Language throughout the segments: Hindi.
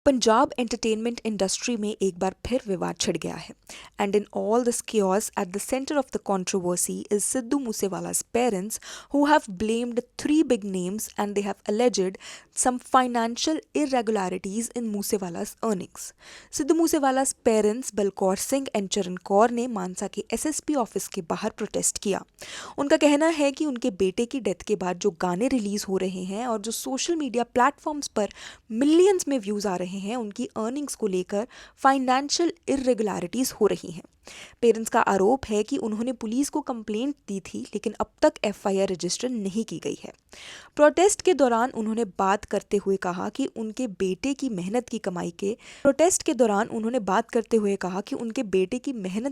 पंजाब एंटरटेनमेंट इंडस्ट्री में एक बार फिर विवाद छिड़ गया है and in all this chaos at the center of the controversy is Sidhu Moosewala's parents who have blamed three big names and they have alleged some financial irregularities in Moosewala's earnings. Sidhu Moosewala's parents Balkaur Singh and Charan Kaur ने मानसा के एसएसपी ऑफिस के बाहर प्रोटेस्ट किया। उनका कहना है कि उनके बेटे की डेथ के बाद जो गाने रिलीज हो रहे हैं और जो सोशल मीडिया प्लेटफॉर्म्स पर मिलियंस में व्यूज आ रहे हैं उनकी अर्निंग्स को लेकर फाइनेंशियल इरेगुलरिटीज हो रही हैं। पेरेंट्स का आरोप है कि उन्होंने पुलिस को कंप्लेंट दी थी लेकिन अब तक एफआईआर रजिस्टर नहीं की गई है। प्रोटेस्ट के दौरान उन्होंने बात करते हुए कहा कि उनके बेटे की मेहनत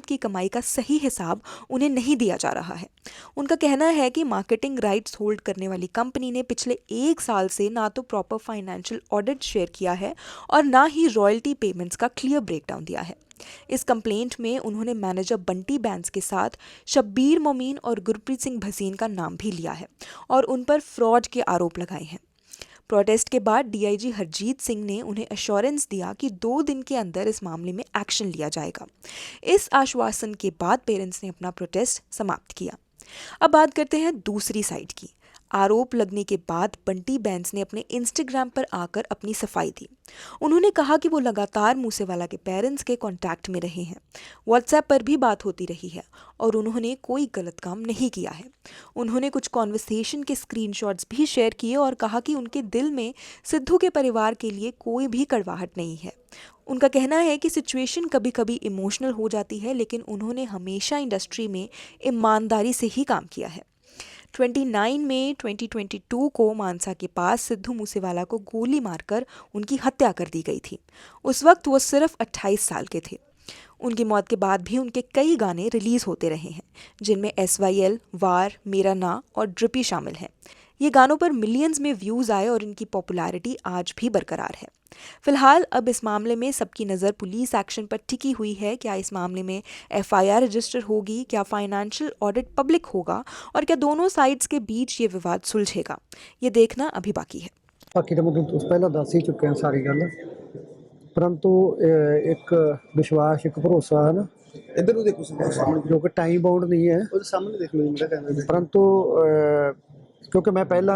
की कमाई का सही हिसाब उन्हें नहीं दिया जा रहा है। उनका कहना है कि मार्केटिंग राइट्स होल्ड करने वाली कंपनी ने पिछले 1 साल से ना तो प्रॉपर फाइनेंशियल ऑडिट शेयर किया है और ना ही रॉयल्टी पेमेंट्स का क्लियर ब्रेकडाउन दिया है। इस कंप्लेंट में उन्होंने मैनेजर बंटी बैंस के साथ शब्बीर मोमीन और गुरप्रीत सिंह भसीन का नाम भी लिया है और उन पर फ्रॉड के आरोप लगाए हैं। प्रोटेस्ट के बाद डीआईजी हरजीत सिंह ने उन्हें एश्योरेंस दिया कि 2 दिन के अंदर इस मामले में एक्शन लिया जाएगा। इस आश्वासन के बाद पेरेंट्स ने अपना प्रोटेस्ट समाप्त किया। अब बात करते हैं दूसरी साइड की। आरोप लगने के बाद बंटी बैंस ने अपने इंस्टाग्राम पर आकर अपनी सफाई दी। उन्होंने कहा कि वो लगातार मूसेवाला के पेरेंट्स के कांटेक्ट में रहे हैं, व्हाट्सएप पर भी बात होती रही है और उन्होंने कोई गलत काम नहीं किया है। उन्होंने कुछ कॉन्वर्सेशन के स्क्रीनशॉट्स भी शेयर किए और कहा कि उनके दिल में सिद्धू के परिवार के लिए कोई भी कड़वाहट नहीं है। उनका कहना है कि सिचुएशन कभी कभी इमोशनल हो जाती है लेकिन उन्होंने हमेशा इंडस्ट्री में ईमानदारी से ही काम किया है। 29 मई 2022 को मानसा के पास सिद्धू मूसेवाला को गोली मारकर उनकी हत्या कर दी गई थी। उस वक्त वो सिर्फ 28 साल के थे। उनकी मौत के बाद भी उनके कई गाने रिलीज होते रहे हैं जिनमें SYL, वार, मेरा ना और ड्रिपी शामिल हैं। ये गानों पर मिलियंस में व्यूज आए और इनकी पॉपुलैरिटी आज भी बरकरार है। फिलहाल अब इस मामले में सबकी नज़र पुलिस एक्शन पर टिकी हुई है। क्या इस मामले में एफआईआर रजिस्टर होगी, क्या फाइनेंशियल ऑडिट पब्लिक होगा और क्या दोनों साइड्स के बीच ये विवाद सुलझेगा, ये देखना अभी बाकी है। बाकी तो मैं पहला दस ही चुके हैं सारी गल, परंतु एक विश्वास, एक भरोसा है ना, इधर देखो जो कि टाइम बाउंड नहीं है, सामने देख लो परंतु क्योंकि मैं पहला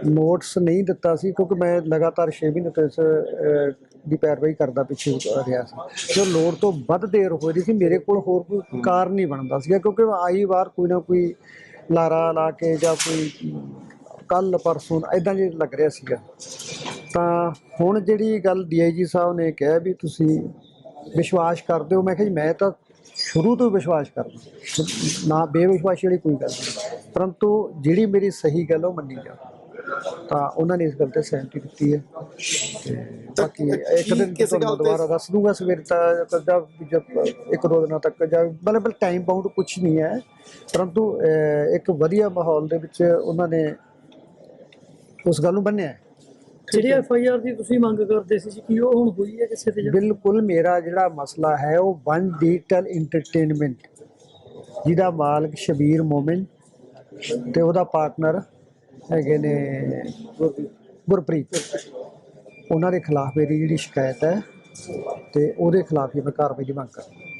नोट्स नहीं दिता सी, क्योंकि मैं लगातार 6 ਮਹੀਨੇ ਤੋਂ ਇਸ ਦੀ ਪੈਰਵਾਈ ਕਰਦਾ ਪਿੱਛੇ ਰਿਹਾ ਸੀ। ਜੋ ਲੋੜ ਤੋਂ ਵੱਧ ਦੇਰ ਹੋ ਰਹੀ ਸੀ, ਮੇਰੇ ਕੋਲ ਹੋਰ ਕੋਈ ਕਾਰਨ ਨਹੀਂ ਬਣਦਾ ਸੀਗਾ, ਕਿਉਂਕਿ ਆਈ ਵਾਰ ਕੋਈ ਨਾ ਕੋਈ ਲਾਰਾ ਲਾ ਕੇ ਜਾਂ ਕੋਈ ਕੱਲ ਪਰਸੋਂ ਇੱਦਾਂ ਜੇ ਲੱਗ ਰਿਹਾ ਸੀਗਾ। ਤਾਂ ਹੁਣ ਜਿਹੜੀ ਗੱਲ DIG ਸਾਹਿਬ ਨੇ ਕਿਹਾ ਵੀ ਤੁਸੀਂ ਵਿਸ਼ਵਾਸ ਕਰਦੇ ਹੋ, ਮੈਂ ਕਿਹਾ ਜੀ ਮੈਂ ਤਾਂ शुरू तो विश्वास करना ना, बेविश्वासी वाली कोई गल नहीं, परंतु जी मेरी सही गल वो मनी जा, तो उन्होंने इस गल से सहमति दी है। बाकी एक दिन दोबारा दस दूंगा सवेरे जब 1-2 दिनों तक, मतलब टाइम बाउंड कुछ नहीं है, परंतु एक वधिया माहौल दे विच उन्होंने उस गल नूं बन्निया है। ਜਿਹੜੀ FIR ਦੀ ਤੁਸੀਂ ਮੰਗ ਕਰਦੇ ਸੀ ਕਿ ਉਹ ਹੁਣ ਹੋਈ ਹੈ ਕਿਸੇ ਤੇ? बिल्कुल मेरा जिहड़ा मसला है वो वन डिजिटल इंटरटेनमेंट जिहदा मालक शबीर मोमिन ते उहदा पार्टनर हैगे ने गुरप्रीत, उन्हां दे खिलाफ मेरी जिहड़ी शिकायत है ते उहदे खिलाफ ही मैं कार्रवाई की मंग करदा।